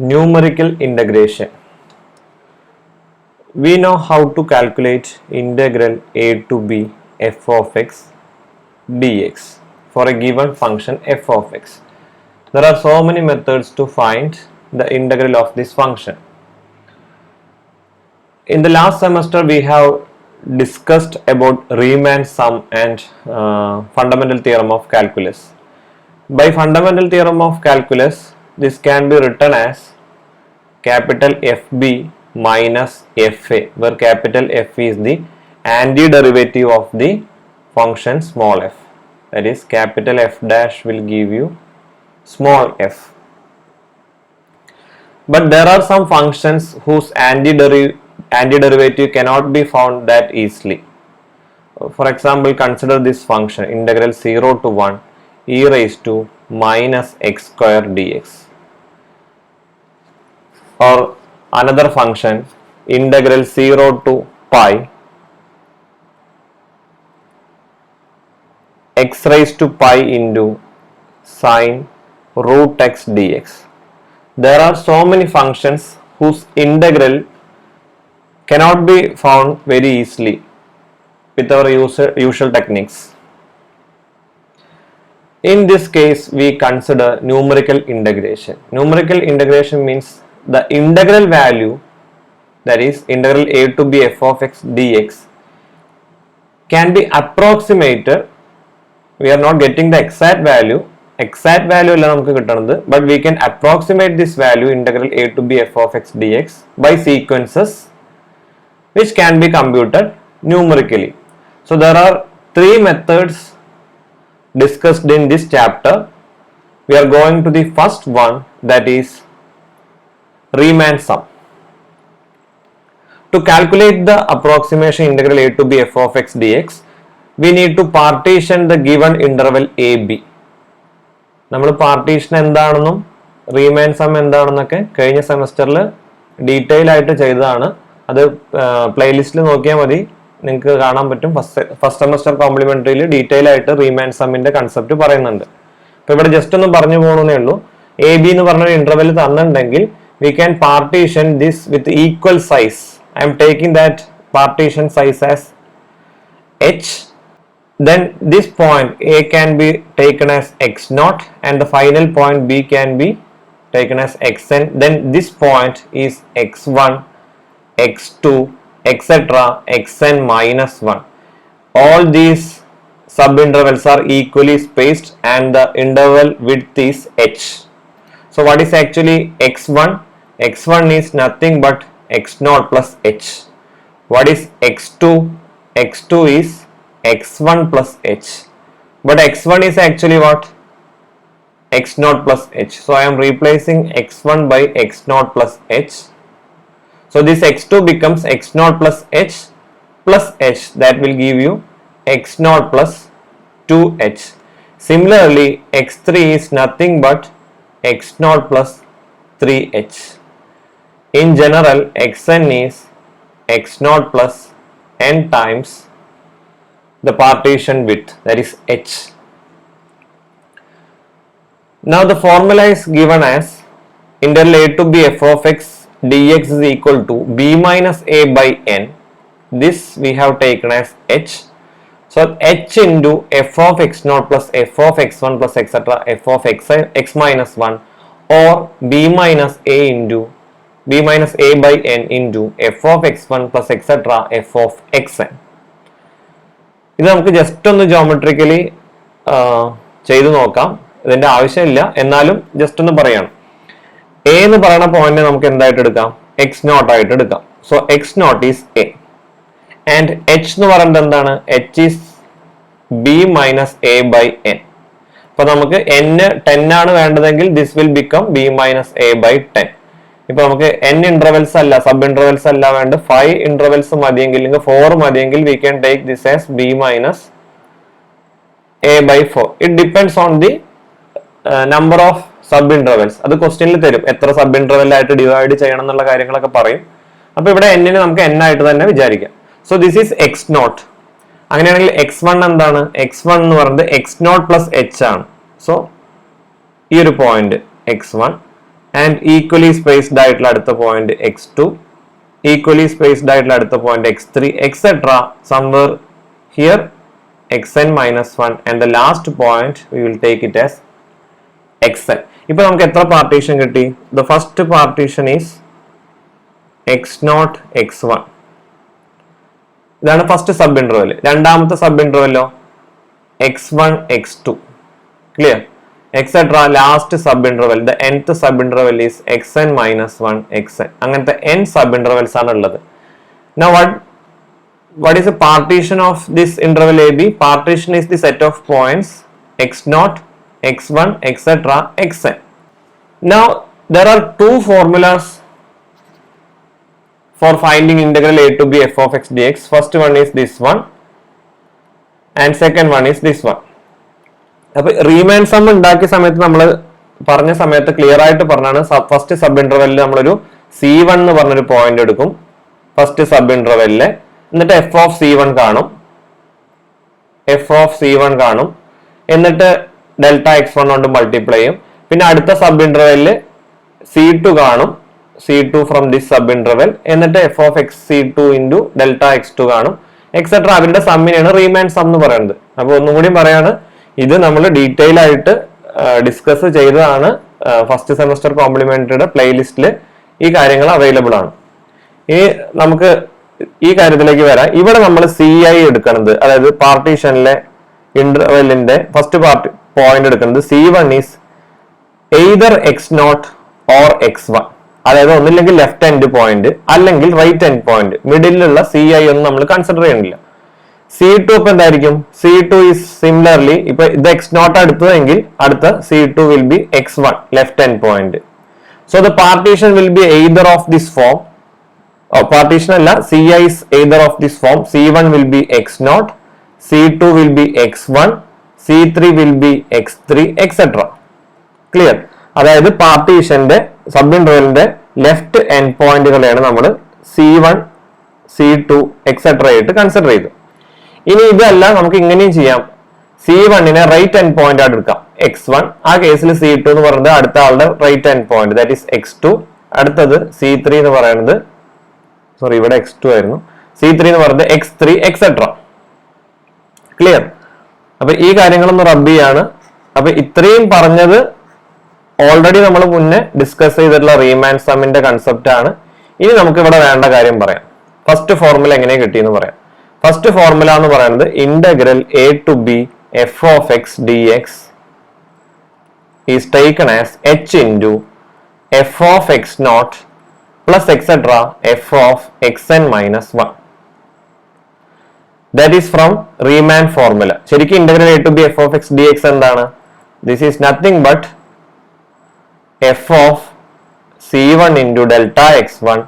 Numerical integration. We know how to calculate integral a to b f of x dx for a given function f of x. There are so many methods to find the integral of this function. In the last semester we have discussed about Riemann sum and fundamental theorem of calculus. By fundamental theorem of calculus, this can be written as capital FB minus FA, where capital F is the antiderivative of the function small f. That is, capital F dash will give you small f. But there are some functions whose antiderivative cannot be found that easily. For example, consider this function integral 0 to 1 e raised to minus x square dx, or another function integral 0 to pi x raised to pi into sine root x dx. There are so many functions whose integral cannot be found very easily with our usual techniques. In this case, we consider numerical integration. Numerical integration means the integral value, that is integral a to b f of x dx, can be approximated. We are not getting the exact value but we can approximate this value integral a to b f of x dx by sequences which can be computed numerically. So there are three methods discussed in this chapter. We are going to the first one, that is Riemann sum. To calculate the approximation integral a to b f of x dx, we need to partition the given interval AB. നമ്മൾ partition എന്താണെന്നും റീമാൻ some എന്താണെന്നൊക്കെ കഴിഞ്ഞ സെമസ്റ്ററിൽ detail ആയിട്ട് ചെയ്തതാണ്. അത് പ്ലേലിസ്റ്റിൽ നോക്കിയാൽ മതി, നിങ്ങൾക്ക് കാണാൻ പറ്റും. ഫസ്റ്റ് സെമസ്റ്റർ കോംപ്ലിമെന്ററിയിൽ ഡീറ്റെയിൽ ആയിട്ട് റീമാൻ സമ്മിന്റെ കൺസെപ്റ്റ് പറയുന്നുണ്ട്. അപ്പോൾ ഇവിടെ ജസ്റ്റ് ഒന്ന് പറഞ്ഞു പോകണമെന്നേ ഉള്ളൂ. എ ബി എന്ന് പറഞ്ഞ ഇന്റർവെൽ തന്നിട്ടുണ്ടെങ്കിൽ we can partition this with equal size. I am taking that partition size as h. Then this point A can be taken as x0 and the final point B can be taken as xn. Then this point is x1, x2, etc. xn minus 1. All these subintervals are equally spaced and the interval width is h. So what is actually x1? x1 is nothing but x0 plus h. What is x2? x2 is x1 plus h. But x1 is actually what? x0 plus h. So I am replacing x1 by x0 plus h. So this x2 becomes x0 plus h. That will give you x0 plus 2h. Similarly, x3 is nothing but x0 plus 3h. In general, xn is x0 plus n times the partition width, that is h. Now the formula is given as integral a to b f of x dx is equal to b minus a by n. This we have taken as h. So h into f of x0 plus f of x1 plus etc. f of x minus 1, or b minus a into b minus a by n into f of x1 plus etc. f of xn. ഇത് നമുക്ക് just ഒന്ന് geometrically ചെയ്തു നോക്കാം. ഇതിന്റെ ആവശ്യമില്ല, എന്നാലും just ഒന്ന് പറയണം. എ എന്ന് പറയുന്ന പോയിന്റ് നമുക്ക് എന്തായിട്ട് എടുക്കാം? x0 ആയിട്ട് എടുക്കാം. So x0 is a and h എന്ന് പറയുന്നത് എന്താണ്? h is b minus a by n. അപ്പൊ നമുക്ക് n 10 ആണ് വേണ്ടതെങ്കിൽ this will become b minus a by 10. ഇപ്പൊ നമുക്ക് n ഇന്റർവെൽസ് അല്ല, സബ് ഇന്റർവെൽസ് അല്ല വേണ്ട, 5 ഇന്റർവെൽസ് മതിയെങ്കിൽ, 4 മതിയെങ്കിൽ we can take this as b minus a by 4. It depends on the number of sub intervals. അത് ക്വസ്റ്റ്യനിൽ തരും, എത്ര സബ് ഇന്റർവെൽ ആയിട്ട് ഡിവൈഡ് ചെയ്യണം എന്നുള്ള കാര്യങ്ങളൊക്കെ പറയും. അപ്പൊ ഇവിടെ n നെ നമുക്ക് n ആയിട്ട് തന്നെ വിചാരിക്കാം. So this is x0. അങ്ങനെയാണെങ്കിൽ x1 എന്താണ്? x1 എന്ന് പറയുന്നത് x0 പ്ലസ് h ആണ്. സോ ഈ ഒരു point x1 and equally spaced ആയിട്ടുള്ള അടുത്ത പോയിന്റ് x2, equally spaced ആയിട്ടുള്ള അടുത്ത point x3 etc. somewhere here xn minus 1 and the last point we will take it as xn. ഇപ്പൊ നമുക്ക് എത്ര പാർട്ടീഷൻ കിട്ടി? The first partition is x0 x1. ഇതാണ് first sub interval. രണ്ടാമത്തെ sub ഇന്റർവെല്ലോ x1 x2. Clear? Etcetera last sub interval, the nth sub interval is xn minus 1 xn. അങ്ങനത്തെ n sub intervals ആണ് ഉള്ളത്. Now what is the partition of this interval AB? Partition is the set of points x0, x1, etc. xn. Now there are two formulas for finding integral a to b f of x dx. First one is this one and second one is this one. അപ്പൊ റീമാൻ some ഉണ്ടാക്കിയ സമയത്ത് നമ്മൾ പറഞ്ഞ സമയത്ത് clear ആയിട്ട് പറഞ്ഞാണ് first sub ഇന്റർവെല്ലിൽ നമ്മളൊരു C1 എന്ന് പറഞ്ഞൊരു പോയിന്റ് എടുക്കും ഫസ്റ്റ് സബ് ഇന്റർവെല്ലില്. എന്നിട്ട് f of C1 കാണും, എന്നിട്ട് ഡെൽറ്റ x1 കൊണ്ട് മൾട്ടിപ്ലൈ ചെയ്യും. പിന്നെ അടുത്ത സബ് ഇന്റർവെല്ലില് C2 കാണും, C2 from this sub interval, എന്നിട്ട് f of x C2 into delta x2 കാണും എക്സെട്ര. അവരുടെ സമ്മിനെയാണ് റീമാൻ സം എന്ന് പറയുന്നത്. അപ്പൊ ഒന്നും കൂടി പറയാണ്, ഇത് നമ്മൾ ഡീറ്റെയിൽ ആയിട്ട് ഡിസ്കസ് ചെയ്തതാണ്. ഫസ്റ്റ് സെമസ്റ്റർ കോംപ്ലിമെന്ററിയുടെ പ്ലേലിസ്റ്റിൽ ഈ കാര്യങ്ങൾ അവൈലബിൾ ആണ്. ഇനി നമുക്ക് ഈ കാര്യത്തിലേക്ക് വരാം. ഇവിടെ നമ്മൾ CI എടുക്കുന്നത്, അതായത് പാർട്ടീഷനിലെ ഇന്റർവെല്ലിന്റെ ഫസ്റ്റ് പോയിന്റ് എടുക്കുന്നത് C1 is either x0 or x1. അതായത് ഒന്നില്ലെങ്കിൽ ലെഫ്റ്റ് എൻഡ് പോയിന്റ് അല്ലെങ്കിൽ റൈറ്റ് എൻഡ് പോയിന്റ്. മിഡിലുള്ള CI ഒന്നും നമ്മൾ കൺസിഡർ ചെയ്യണില്ല. C2 ഇപ്പൊ എന്തായിരിക്കും? C2 is similarly, ഇപ്പൊ ഇത് x0 എടുത്തതെങ്കിൽ അടുത്ത C2 will be x1 left end point. So the partition will be either of this form. Partition അല്ല, CI is either of this form. C1 will be x0, C2 will be x1, C3 will be x3 etc. Clear? അതായത് പാർട്ടീഷന്റെ sub ഇന്റർവെലിന്റെ left end പോയിന്റുകളെയാണ് നമ്മൾ C1, C2 etcetera ആയിട്ട് consider ചെയ്തു. ഇനി ഇതല്ല, നമുക്ക് ഇങ്ങനെയും ചെയ്യാം. C1നെ റൈറ്റ് എൻഡ് പോയിന്റ് ആയിട്ട് എടുക്കാം x1. ആ കേസിൽ C2 എന്ന് പറയുന്നത് അടുത്ത ആളുടെ right end point, that is x2. അടുത്തത് C3 എന്ന് പറയുന്നത്, സോറി ഇവിടെ x2 ആയിരുന്നു, C3 എന്ന് പറയുന്നത് x3 എക്സെട്ര. ക്ലിയർ? അപ്പൊ ഈ കാര്യങ്ങളൊന്ന് റബ്ബ് ചെയ്യാണ്. അപ്പൊ ഇത്രയും പറഞ്ഞത് ഓൾറെഡി നമ്മൾ മുന്നേ ഡിസ്കസ് ചെയ്തിട്ടുള്ള റീമാൻ സമ്മിന്റെ കൺസെപ്റ്റ് ആണ്. ഇനി നമുക്ക് ഇവിടെ വേണ്ട കാര്യം പറയാം. ഫസ്റ്റ് ഫോർമുല എങ്ങനെ കിട്ടിയെന്ന് പറയാം. ഫസ്റ്റ് ഫോർമുല എന്ന് പറയുന്നത് integral a to b f of x dx is taken as h into f of x naught plus etc. f of xn minus 1. That is from Riemann formula. ശരിക്കും integral a to b f of x dx എന്താണ്? This is nothing but f of c1 into delta x1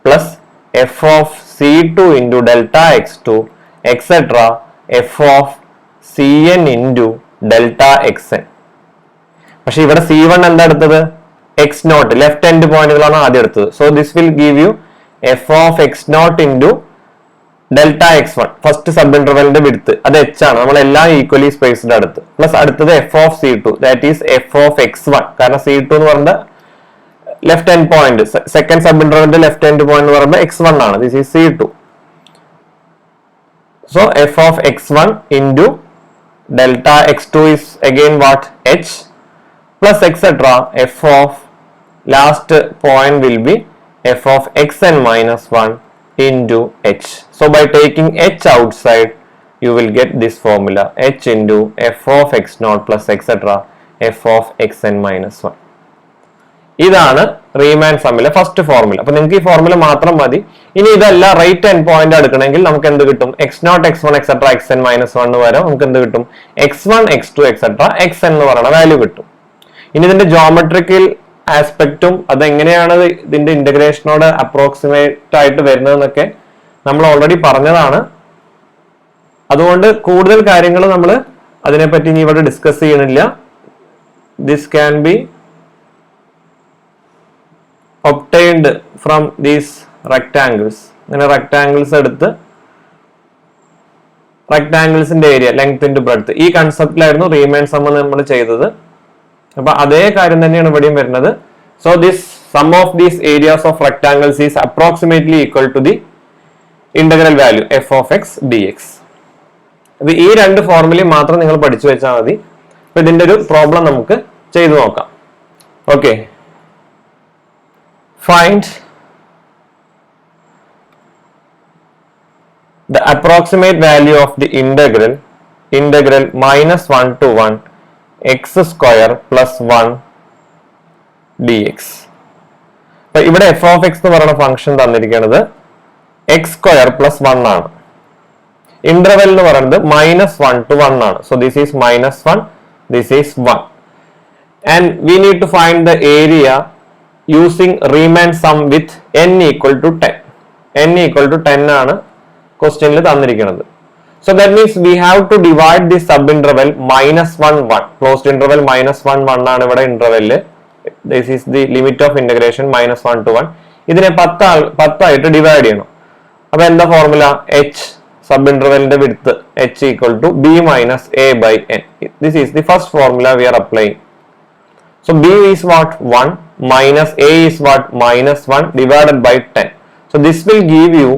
plus f of c2 into delta x2 etc. f of cn into delta xn. പക്ഷെ ഇവിടെ c1 എന്താ എടുത്തത്? x0 left end പോയിന്റുകളാണ് ആദ്യം എടുത്തത്. So this will give you f of x0 into delta x1 first sub ഇന്റർവെലിന്റെ width, അത് h ആണ്. നമ്മൾ എല്ലാം ഈക്വലി സ്പേസ്ഡ് അടുത്ത്, പ്ലസ് അടുത്തത് f of c2 that is f of x1. കാരണം c2 എന്ന് പറയുന്നത് left end point, second sub ഇന്റർവെലിന്റെ ലെഫ്റ്റ് എൻഡ് പോയിന്റ് എന്ന് പറയുമ്പോൾ x1 ആണ്. This is c2. So f of x1 into delta x2 is again what? h plus etc. f of last point will be f of xn minus 1 into h. So by taking h outside you will get this formula, h into f of x0 plus etc. f of xn minus 1. ഇതാണ് റീമാൻ സമ്മിലെ first formula. അപ്പൊ നിങ്ങൾക്ക് ഈ formula മാത്രം മതി. ഇനി ഇതല്ല right end point എടുക്കണമെങ്കിൽ നമുക്ക് എന്ത് കിട്ടും? x0 x1 etcetera xn minus 1 വരെ നമുക്ക് എന്ത് കിട്ടും? x1 x2 എക്സെട്ര xn എന്ന് പറയുന്ന വാല്യൂ കിട്ടും. ഇനി ഇതിന്റെ ജോമെട്രിക്കൽ ആസ്പെക്റ്റും അതെങ്ങനെയാണ് ഇതിന്റെ ഇന്റഗ്രേഷനോട് അപ്രോക്സിമേറ്റ് ആയിട്ട് വരുന്നതെന്നൊക്കെ നമ്മൾ ഓൾറെഡി പറഞ്ഞതാണ്. അതുകൊണ്ട് കൂടുതൽ കാര്യങ്ങൾ നമ്മൾ അതിനെപ്പറ്റി ഇനി ഇവിടെ ഡിസ്കസ് ചെയ്യണില്ല. This can be obtained from these rectangles. ഇങ്ങനെ റെക്ടാംഗിൾസ് എടുത്ത് റെക്ടാംഗിൾസിന്റെ ഏരിയ ലെങ്ത് ഇൻറ്റു ബ്രെഡ്ത്ത്, ഈ കൺസെപ്റ്റിലായിരുന്നു റീമാൻ സം നമ്മൾ ചെയ്തത്. അപ്പൊ അതേ കാര്യം തന്നെയാണ് ഇവിടെയും വരുന്നത്. So this sum of these areas of rectangles is approximately equal to the integral value f of x dx. അപ്പോൾ ഈ രണ്ട് ഫോർമുലയും മാത്രം നിങ്ങൾ പഠിച്ചു വെച്ചാൽ മതി. അപ്പോൾ ഇതിന്റെ ഒരു പ്രോബ്ലം നമുക്ക് ചെയ്തു നോക്കാം. Okay, find the approximate value of the integral -1 to 1 x square plus 1 dx. അപ്പൊ ഇവിടെ f of x എന്ന് പറയുന്ന ഫംഗ്ഷൻ തന്നിരിക്കുന്നത് x square plus 1 ആണ്. ഇന്റർവെൽ എന്ന് പറയുന്നത് -1 to 1 ആണ്. So this is -1, this is 1. And we need to find the area using Riemann sum with n equal to 10. n equal to 10 ആണ് ക്വസ്റ്റ്യനിൽ തന്നിരിക്കുന്നത്. So that means we have to divide this sub interval -1 1. Closed interval -1 1 ആണ് ഇവിടെ interval. This is the limit of integration -1 to 1. ഇതിനെ 10 ആയിട്ട് divide ചെയ്യണം. അപ്പൊ എന്താ formula? h sub intervalന്റെ width h equal to b minus a by n. This is the first formula we are applying. So b is what? 1 minus a is what? -1 divided by 10. So this will give you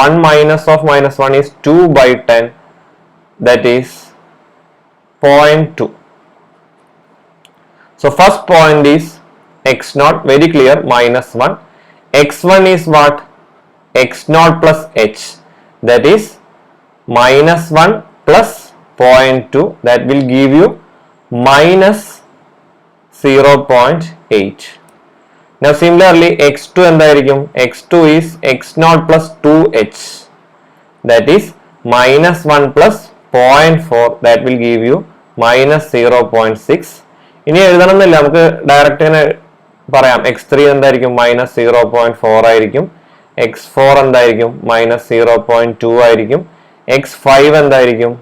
1 minus of -1 is 2 by 10, that is 0.2. So first point is x0, very clear, -1. x1 is what? x0 plus h, that is -1 plus 0.2, that will give you minus 0.8. Now similarly x2 എന്തായിരിക്കും? x2 is x0 plus 2h, that is -1 plus 0.4, that will give you minus 0.6. ഇനി എഴുതണമെന്നില്ല, നമുക്ക് direct തന്നെ പറയാം. x3 എന്തായിരിക്കും? -0.4 ആയിരിക്കും. x4 എന്തായിരിക്കും? -0.2 ആയിരിക്കും. x5 എന്തായിരിക്കും?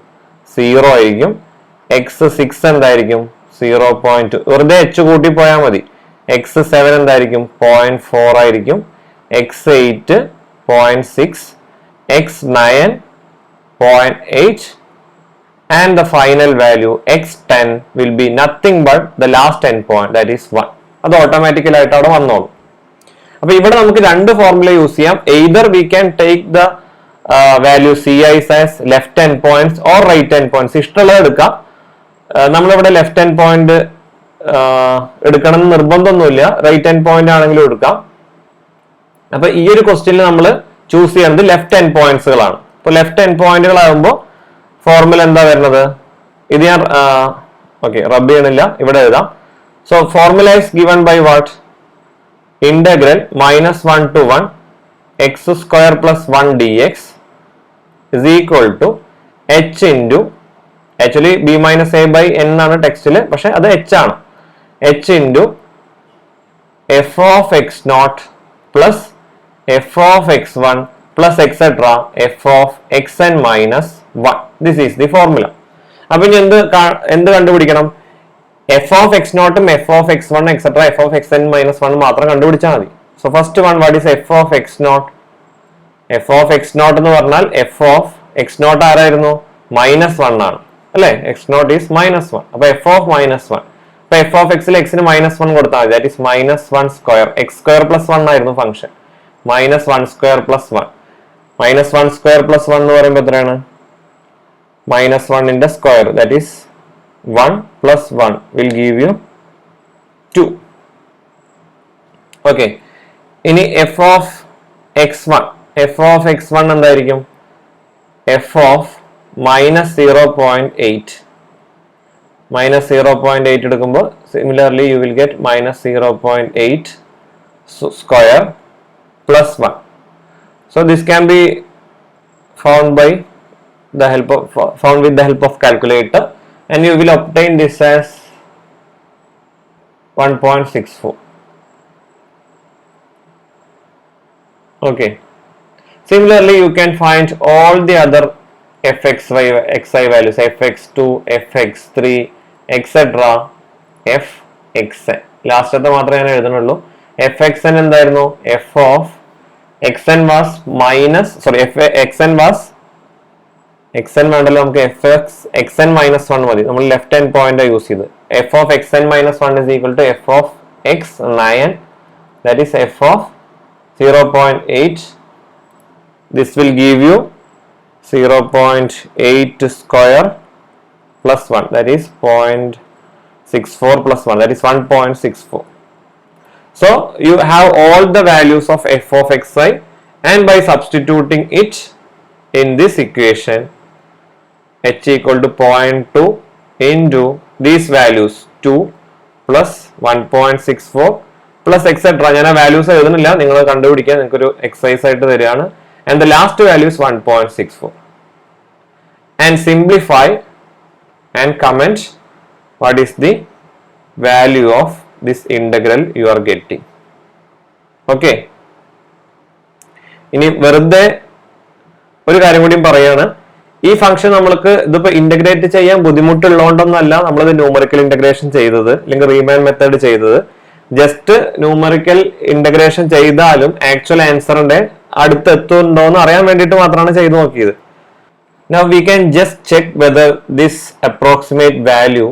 0 ആയിരിക്കും. x6 എന്തായിരിക്കും? 0.2. വെറുതെ h കൂട്ടി പോയാൽ മതി. x7 എന്തായിരിക്കും? 0.4 ആയിരിക്കും. x8 0.6, x9 0.8, and the final value x10 will be nothing but the last endpoint, that is 1. അത് ഓട്ടോമാറ്റിക്കലി ആയിട്ട് അവിടെ വന്നോളൂ. അപ്പൊ ഇവിടെ നമുക്ക് രണ്ട് ഫോർമുല യൂസ് ചെയ്യാം. either we can take the value ci as left end points or right end points. ഇഷ്ടമുള്ളത് എടുക്കാം. നമ്മളിവിടെ ലെഫ്റ്റ് എൻഡ് പോയിന്റ് എടുക്കണം എന്ന് നിർബന്ധമൊന്നുമില്ല, റൈറ്റ് എൻഡ് പോയിന്റ് ആണെങ്കിലും എടുക്കാം. അപ്പൊ ഈ ഒരു ക്വസ്റ്റ്യനിൽ നമ്മൾ ചൂസ് ചെയ്യുന്നത് ലെഫ്റ്റ് എൻഡ് പോയിന്റ്സുകളാണ്. ഇപ്പൊ ലെഫ്റ്റ് എൻഡ് പോയിന്റുകളാകുമ്പോൾ ഫോർമുല എന്താ വരുന്നത്? ഇത് ഞാൻ റബ്ബ് ചെയ്യണില്ല, ഇവിടെ എഴുതാം. So formula is given by what? Integral -1 to 1 x square plus 1 dx is equal to h into, actually b minus a by n ആണ് ടെക്സ്റ്റില്, പക്ഷെ അത് h ആണ്. h into f of x0 plus f of x1 plus etc f of xn minus 1. This is the formula. അപ്പൊ ഇനി എന്ത് കണ്ടുപിടിക്കണം? f of x0 ഉം f of x1 etc f of xn minus 1 മാത്രം കണ്ടുപിടിച്ചാൽ മതി. So first one, what is f of x0? f of x0 എന്ന് പറഞ്ഞാൽ f of x0 ആരായിരുന്നു? -1 ആണ് അല്ലെ? x0 is -1. അപ്പൊ f of -1. അപ്പൊ f of x ൽ x ന് -1 കൊടുത്താൽ മതി. That is -1 square. x square plus 1 ആയിരുന്നു function. -1 square plus 1. -1 square plus 1 എന്ന് പറയുമ്പോൾ എത്രയാണ്? -1 ന്റെ square, that is 1 plus 1 will give you 2. Okay, ഇനി f of x1 എന്തായിരിക്കും? f of -0.8 എടുക്കുമ്പോൾ similarly you will get -0.8 square plus 1. So this can be found with the help of calculator, and you will obtain this as 1.64. Okay, similarly you can find all the other fxy xi values, fx2 fx3 etc fxn. ലാസ്റ്റത്തെ മാത്രമേ ഞാൻ എഴുതുന്നുള്ളൂ. fxn എന്തായിരുന്നു? f of xn was xn വേണ്ടല്ലോ, നമുക്ക് xn -1 മതി. നമ്മൾ left hand point use ചെയ്ത് f of xn -1 is equal to f of x9, that is f of 0.8. This will give you 0.8 square plus 1, that is 0.64 plus 1, that is 1.64. So you have all the values of f of xi, and by substituting it in this equation, h equal to 0.2 into these values 2 plus 1.64 plus etc. ഞാൻ ആ values എഴുതുന്നില്ല, നിങ്ങൾ കണ്ടുപിടിക്കാൻ നിങ്ങൾക്ക് ഒരു exercise ആയിട്ട് തരികയാണ്. And the last value is 1.64. And simplify and comment what is the value of this integral you are getting. Okay. ഇനി വെറുതെ ഒരു കാര്യം കൂടി പറയാണ്. ഈ ഫംഗ്ഷൻ നമ്മൾക്ക് ഇതിപ്പോ ഇന്റഗ്രേറ്റ് ചെയ്യാൻ ബുദ്ധിമുട്ടുള്ളതുകൊണ്ടൊന്നല്ല നമ്മളിത് ന്യൂമറിക്കൽ ഇന്റഗ്രേഷൻ ചെയ്തത്, അല്ലെങ്കിൽ റീമാൻ മെത്തേഡ് ചെയ്തത്. ജസ്റ്റ് ന്യൂമറിക്കൽ ഇന്റഗ്രേഷൻ ചെയ്താലും ആക്ച്വൽ ആൻസറിന്റെ അടുത്ത് എത്തുന്നുണ്ടോന്ന് അറിയാൻ വേണ്ടിയിട്ട് മാത്രമാണ് ചെയ്തു നോക്കിയത്. Now we can just check whether this approximate value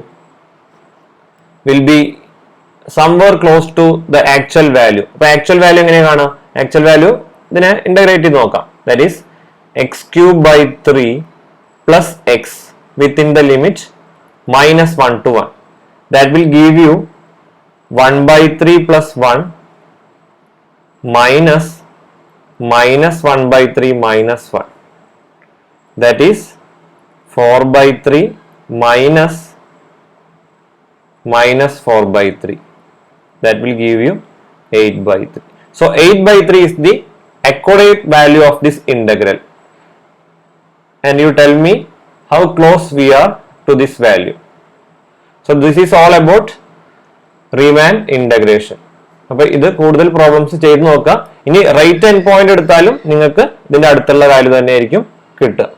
will be somewhere close to the actual value. അപ്പോൾ ആക്ച്വൽ വാല്യൂ എങ്ങനെ കാണാം? ആക്ച്വൽ വാല്യൂ ഇതിനെ ഇന്റഗ്രേറ്റ് ചെയ്ത് നോക്കാം. That is x cube by 3 plus x within the limit minus 1 to 1. That will give you 1 by 3 plus 1 minus 1 by 3 minus 1. That is 4 by 3 minus 4 by 3. That will give you 8 by 3. So 8 by 3 is the accurate value of this integral. And you tell me how close we are to this value. So this is all about Riemann integration. അപ്പോൾ ഇത് കൂടുതൽ problems ചെയ്ത് നോക്കുക. ഇനി right end point എടുത്താലും നിങ്ങൾക്ക് ഇതിന്റെ അടുത്തുള്ള വാല്യൂ തന്നെ ആയിരിക്കും കിട്ടുക.